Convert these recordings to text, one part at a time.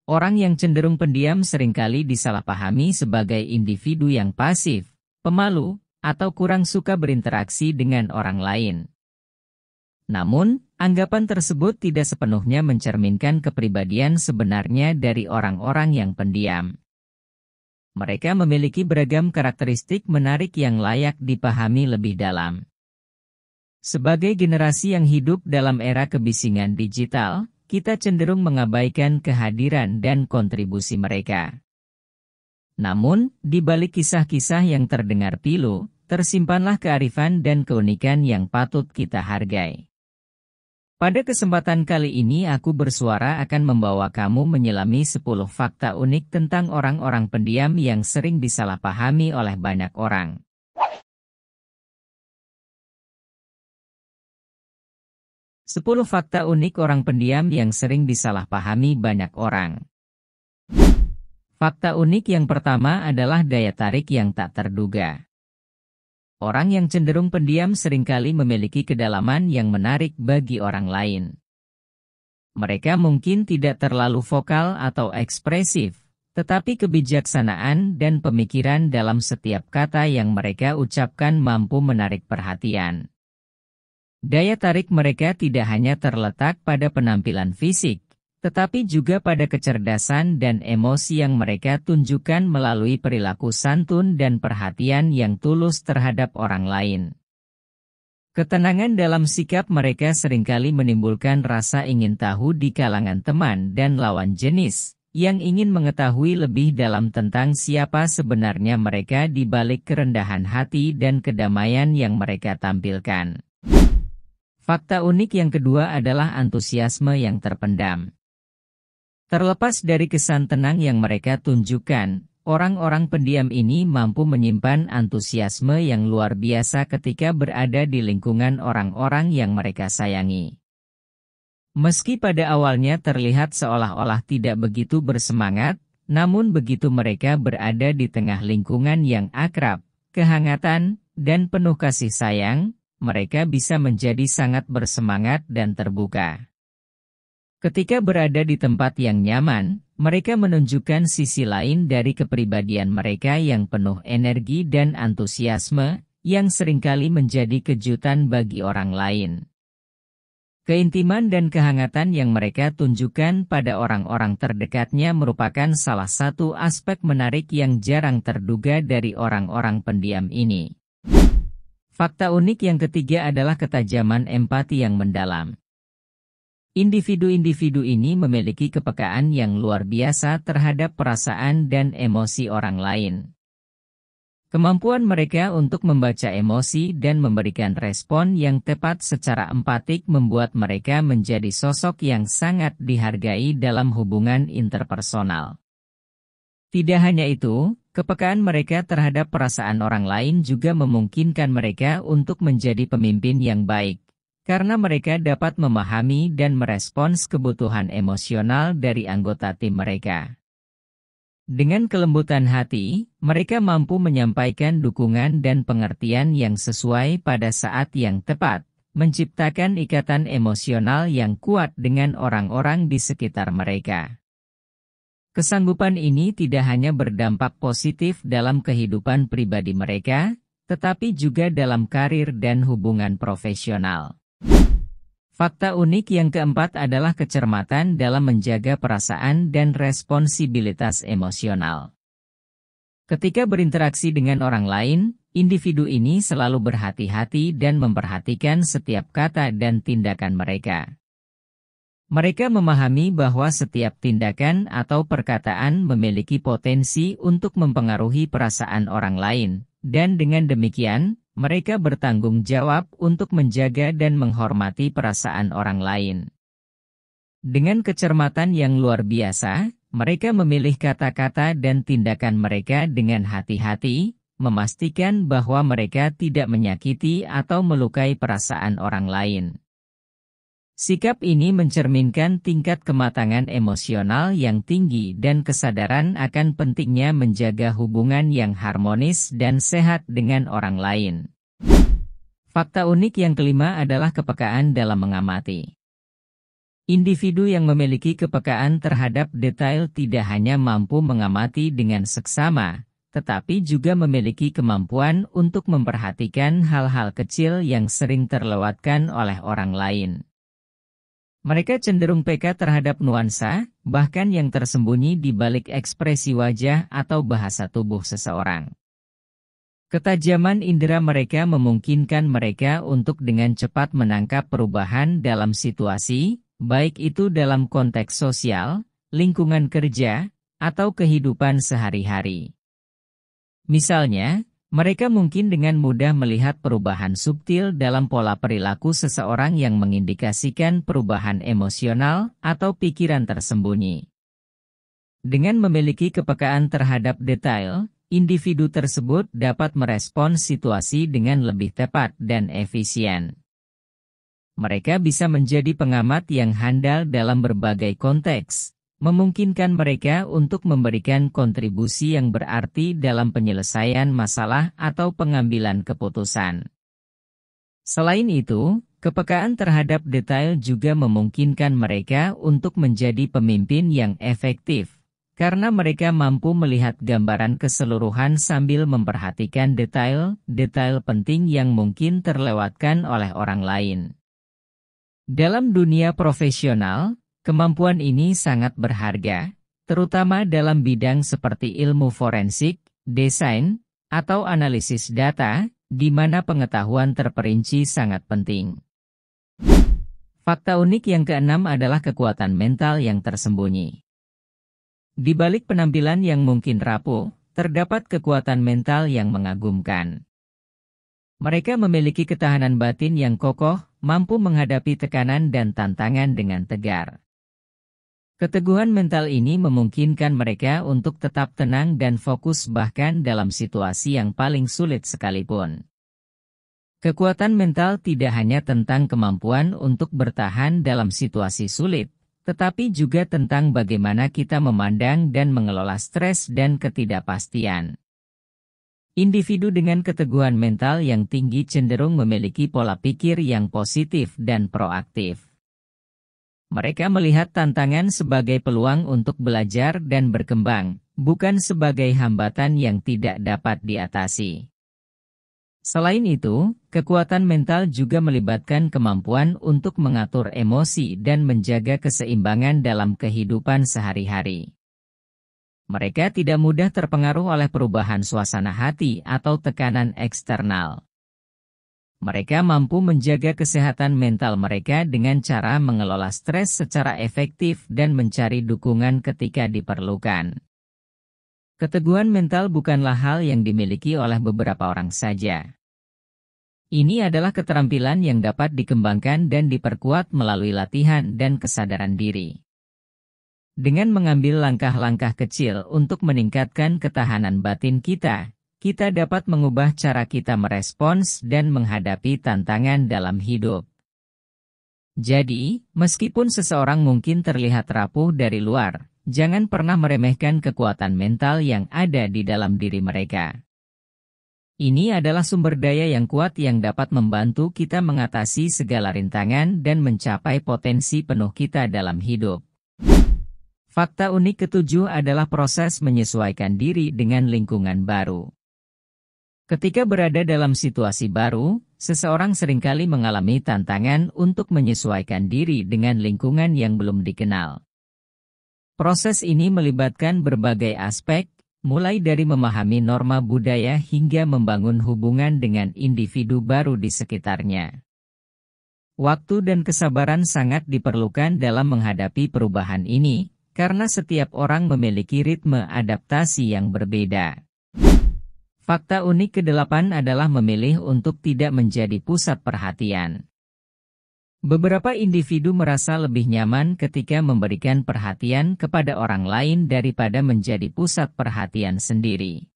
Orang yang cenderung pendiam seringkali disalahpahami sebagai individu yang pasif, pemalu, atau kurang suka berinteraksi dengan orang lain. Namun, anggapan tersebut tidak sepenuhnya mencerminkan kepribadian sebenarnya dari orang-orang yang pendiam. Mereka memiliki beragam karakteristik menarik yang layak dipahami lebih dalam. Sebagai generasi yang hidup dalam era kebisingan digital, kita cenderung mengabaikan kehadiran dan kontribusi mereka. Namun, di balik kisah-kisah yang terdengar pilu, tersimpanlah kearifan dan keunikan yang patut kita hargai. Pada kesempatan kali ini aku bersuara akan membawa kamu menyelami 10 fakta unik tentang orang-orang pendiam yang sering disalahpahami oleh banyak orang. 10 fakta unik orang pendiam yang sering disalahpahami banyak orang. Fakta unik yang pertama adalah daya tarik yang tak terduga. Orang yang cenderung pendiam seringkali memiliki kedalaman yang menarik bagi orang lain. Mereka mungkin tidak terlalu vokal atau ekspresif, tetapi kebijaksanaan dan pemikiran dalam setiap kata yang mereka ucapkan mampu menarik perhatian. Daya tarik mereka tidak hanya terletak pada penampilan fisik, tetapi juga pada kecerdasan dan emosi yang mereka tunjukkan melalui perilaku santun dan perhatian yang tulus terhadap orang lain. Ketenangan dalam sikap mereka seringkali menimbulkan rasa ingin tahu di kalangan teman dan lawan jenis, yang ingin mengetahui lebih dalam tentang siapa sebenarnya mereka di balik kerendahan hati dan kedamaian yang mereka tampilkan. Fakta unik yang kedua adalah antusiasme yang terpendam. Terlepas dari kesan tenang yang mereka tunjukkan, orang-orang pendiam ini mampu menyimpan antusiasme yang luar biasa ketika berada di lingkungan orang-orang yang mereka sayangi. Meski pada awalnya terlihat seolah-olah tidak begitu bersemangat, namun begitu mereka berada di tengah lingkungan yang akrab, kehangatan, dan penuh kasih sayang, mereka bisa menjadi sangat bersemangat dan terbuka. Ketika berada di tempat yang nyaman, mereka menunjukkan sisi lain dari kepribadian mereka yang penuh energi dan antusiasme, yang seringkali menjadi kejutan bagi orang lain. Keintiman dan kehangatan yang mereka tunjukkan pada orang-orang terdekatnya merupakan salah satu aspek menarik yang jarang terduga dari orang-orang pendiam ini. Fakta unik yang ketiga adalah ketajaman empati yang mendalam. Individu-individu ini memiliki kepekaan yang luar biasa terhadap perasaan dan emosi orang lain. Kemampuan mereka untuk membaca emosi dan memberikan respon yang tepat secara empatik membuat mereka menjadi sosok yang sangat dihargai dalam hubungan interpersonal. Tidak hanya itu, kepekaan mereka terhadap perasaan orang lain juga memungkinkan mereka untuk menjadi pemimpin yang baik, karena mereka dapat memahami dan merespons kebutuhan emosional dari anggota tim mereka. Dengan kelembutan hati, mereka mampu menyampaikan dukungan dan pengertian yang sesuai pada saat yang tepat, menciptakan ikatan emosional yang kuat dengan orang-orang di sekitar mereka. Kesanggupan ini tidak hanya berdampak positif dalam kehidupan pribadi mereka, tetapi juga dalam karir dan hubungan profesional. Fakta unik yang keempat adalah kecermatan dalam menjaga perasaan dan responsibilitas emosional. Ketika berinteraksi dengan orang lain, individu ini selalu berhati-hati dan memperhatikan setiap kata dan tindakan mereka. Mereka memahami bahwa setiap tindakan atau perkataan memiliki potensi untuk mempengaruhi perasaan orang lain, dan dengan demikian, mereka bertanggung jawab untuk menjaga dan menghormati perasaan orang lain. Dengan kecermatan yang luar biasa, mereka memilih kata-kata dan tindakan mereka dengan hati-hati, memastikan bahwa mereka tidak menyakiti atau melukai perasaan orang lain. Sikap ini mencerminkan tingkat kematangan emosional yang tinggi dan kesadaran akan pentingnya menjaga hubungan yang harmonis dan sehat dengan orang lain. Fakta unik yang kelima adalah kepekaan dalam mengamati. Individu yang memiliki kepekaan terhadap detail tidak hanya mampu mengamati dengan seksama, tetapi juga memiliki kemampuan untuk memperhatikan hal-hal kecil yang sering terlewatkan oleh orang lain. Mereka cenderung peka terhadap nuansa, bahkan yang tersembunyi di balik ekspresi wajah atau bahasa tubuh seseorang. Ketajaman indera mereka memungkinkan mereka untuk dengan cepat menangkap perubahan dalam situasi, baik itu dalam konteks sosial, lingkungan kerja, atau kehidupan sehari-hari. Misalnya, mereka mungkin dengan mudah melihat perubahan subtil dalam pola perilaku seseorang yang mengindikasikan perubahan emosional atau pikiran tersembunyi. Dengan memiliki kepekaan terhadap detail, individu tersebut dapat merespons situasi dengan lebih tepat dan efisien. Mereka bisa menjadi pengamat yang handal dalam berbagai konteks, memungkinkan mereka untuk memberikan kontribusi yang berarti dalam penyelesaian masalah atau pengambilan keputusan. Selain itu, kepekaan terhadap detail juga memungkinkan mereka untuk menjadi pemimpin yang efektif, karena mereka mampu melihat gambaran keseluruhan sambil memperhatikan detail-detail penting yang mungkin terlewatkan oleh orang lain. Dalam dunia profesional, kemampuan ini sangat berharga, terutama dalam bidang seperti ilmu forensik, desain, atau analisis data, di mana pengetahuan terperinci sangat penting. Fakta unik yang keenam adalah kekuatan mental yang tersembunyi. Di balik penampilan yang mungkin rapuh, terdapat kekuatan mental yang mengagumkan. Mereka memiliki ketahanan batin yang kokoh, mampu menghadapi tekanan dan tantangan dengan tegar. Keteguhan mental ini memungkinkan mereka untuk tetap tenang dan fokus bahkan dalam situasi yang paling sulit sekalipun. Kekuatan mental tidak hanya tentang kemampuan untuk bertahan dalam situasi sulit, tetapi juga tentang bagaimana kita memandang dan mengelola stres dan ketidakpastian. Individu dengan keteguhan mental yang tinggi cenderung memiliki pola pikir yang positif dan proaktif. Mereka melihat tantangan sebagai peluang untuk belajar dan berkembang, bukan sebagai hambatan yang tidak dapat diatasi. Selain itu, kekuatan mental juga melibatkan kemampuan untuk mengatur emosi dan menjaga keseimbangan dalam kehidupan sehari-hari. Mereka tidak mudah terpengaruh oleh perubahan suasana hati atau tekanan eksternal. Mereka mampu menjaga kesehatan mental mereka dengan cara mengelola stres secara efektif dan mencari dukungan ketika diperlukan. Keteguhan mental bukanlah hal yang dimiliki oleh beberapa orang saja. Ini adalah keterampilan yang dapat dikembangkan dan diperkuat melalui latihan dan kesadaran diri. Dengan mengambil langkah-langkah kecil untuk meningkatkan ketahanan batin kita, kita dapat mengubah cara kita merespons dan menghadapi tantangan dalam hidup. Jadi, meskipun seseorang mungkin terlihat rapuh dari luar, jangan pernah meremehkan kekuatan mental yang ada di dalam diri mereka. Ini adalah sumber daya yang kuat yang dapat membantu kita mengatasi segala rintangan dan mencapai potensi penuh kita dalam hidup. Fakta unik ketujuh adalah proses menyesuaikan diri dengan lingkungan baru. Ketika berada dalam situasi baru, seseorang seringkali mengalami tantangan untuk menyesuaikan diri dengan lingkungan yang belum dikenal. Proses ini melibatkan berbagai aspek, mulai dari memahami norma budaya hingga membangun hubungan dengan individu baru di sekitarnya. Waktu dan kesabaran sangat diperlukan dalam menghadapi perubahan ini, karena setiap orang memiliki ritme adaptasi yang berbeda. Fakta unik ke-8 adalah memilih untuk tidak menjadi pusat perhatian. Beberapa individu merasa lebih nyaman ketika memberikan perhatian kepada orang lain daripada menjadi pusat perhatian sendiri.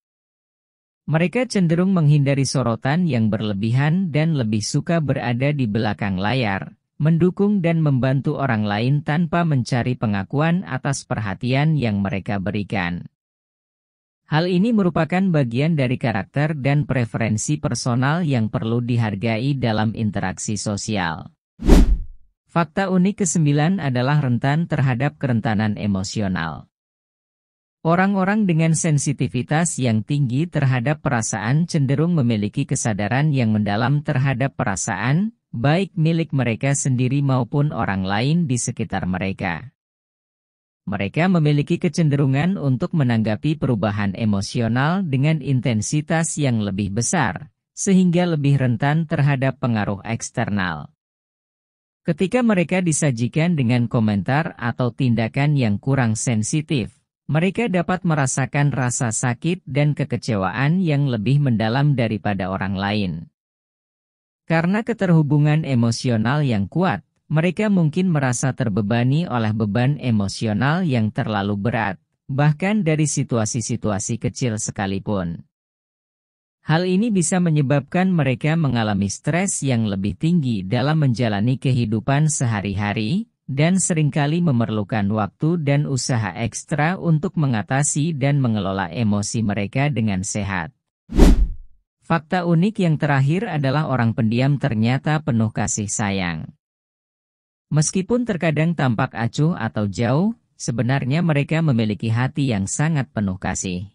Mereka cenderung menghindari sorotan yang berlebihan dan lebih suka berada di belakang layar, mendukung dan membantu orang lain tanpa mencari pengakuan atas perhatian yang mereka berikan. Hal ini merupakan bagian dari karakter dan preferensi personal yang perlu dihargai dalam interaksi sosial. Fakta unik ke-9 adalah rentan terhadap kerentanan emosional. Orang-orang dengan sensitivitas yang tinggi terhadap perasaan cenderung memiliki kesadaran yang mendalam terhadap perasaan, baik milik mereka sendiri maupun orang lain di sekitar mereka. Mereka memiliki kecenderungan untuk menanggapi perubahan emosional dengan intensitas yang lebih besar, sehingga lebih rentan terhadap pengaruh eksternal. Ketika mereka disajikan dengan komentar atau tindakan yang kurang sensitif, mereka dapat merasakan rasa sakit dan kekecewaan yang lebih mendalam daripada orang lain. Karena keterhubungan emosional yang kuat, mereka mungkin merasa terbebani oleh beban emosional yang terlalu berat, bahkan dari situasi-situasi kecil sekalipun. Hal ini bisa menyebabkan mereka mengalami stres yang lebih tinggi dalam menjalani kehidupan sehari-hari, dan seringkali memerlukan waktu dan usaha ekstra untuk mengatasi dan mengelola emosi mereka dengan sehat. Fakta unik yang terakhir adalah orang pendiam ternyata penuh kasih sayang. Meskipun terkadang tampak acuh atau jauh, sebenarnya mereka memiliki hati yang sangat penuh kasih.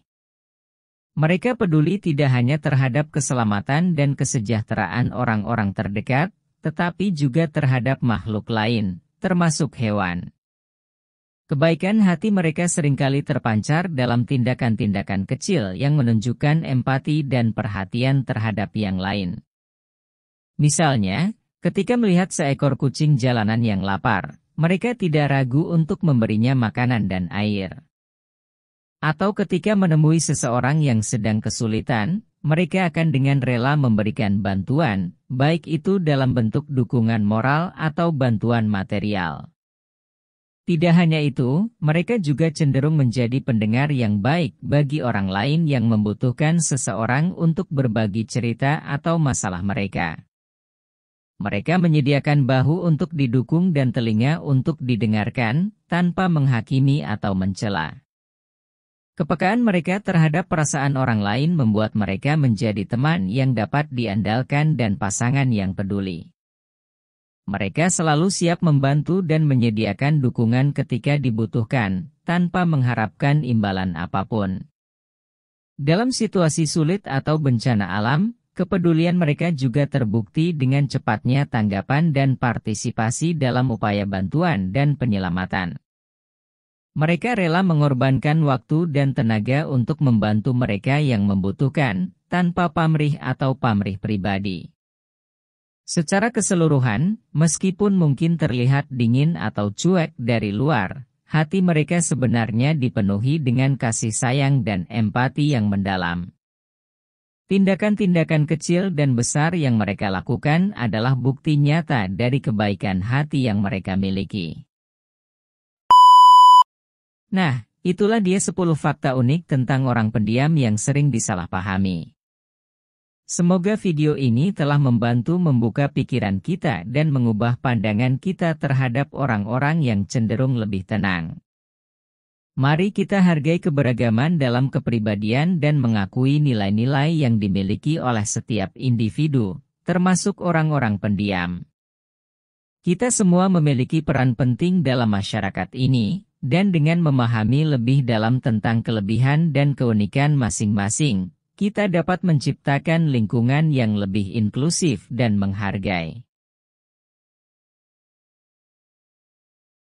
Mereka peduli tidak hanya terhadap keselamatan dan kesejahteraan orang-orang terdekat, tetapi juga terhadap makhluk lain, termasuk hewan. Kebaikan hati mereka seringkali terpancar dalam tindakan-tindakan kecil yang menunjukkan empati dan perhatian terhadap yang lain. Misalnya, ketika melihat seekor kucing jalanan yang lapar, mereka tidak ragu untuk memberinya makanan dan air. Atau ketika menemui seseorang yang sedang kesulitan, mereka akan dengan rela memberikan bantuan, baik itu dalam bentuk dukungan moral atau bantuan material. Tidak hanya itu, mereka juga cenderung menjadi pendengar yang baik bagi orang lain yang membutuhkan seseorang untuk berbagi cerita atau masalah mereka. Mereka menyediakan bahu untuk didukung dan telinga untuk didengarkan, tanpa menghakimi atau mencela. Kepekaan mereka terhadap perasaan orang lain membuat mereka menjadi teman yang dapat diandalkan dan pasangan yang peduli. Mereka selalu siap membantu dan menyediakan dukungan ketika dibutuhkan, tanpa mengharapkan imbalan apapun. Dalam situasi sulit atau bencana alam, kepedulian mereka juga terbukti dengan cepatnya tanggapan dan partisipasi dalam upaya bantuan dan penyelamatan. Mereka rela mengorbankan waktu dan tenaga untuk membantu mereka yang membutuhkan, tanpa pamrih atau pamrih pribadi. Secara keseluruhan, meskipun mungkin terlihat dingin atau cuek dari luar, hati mereka sebenarnya dipenuhi dengan kasih sayang dan empati yang mendalam. Tindakan-tindakan kecil dan besar yang mereka lakukan adalah bukti nyata dari kebaikan hati yang mereka miliki. Nah, itulah dia 10 fakta unik tentang orang pendiam yang sering disalahpahami. Semoga video ini telah membantu membuka pikiran kita dan mengubah pandangan kita terhadap orang-orang yang cenderung lebih tenang. Mari kita hargai keberagaman dalam kepribadian dan mengakui nilai-nilai yang dimiliki oleh setiap individu, termasuk orang-orang pendiam. Kita semua memiliki peran penting dalam masyarakat ini, dan dengan memahami lebih dalam tentang kelebihan dan keunikan masing-masing, kita dapat menciptakan lingkungan yang lebih inklusif dan menghargai.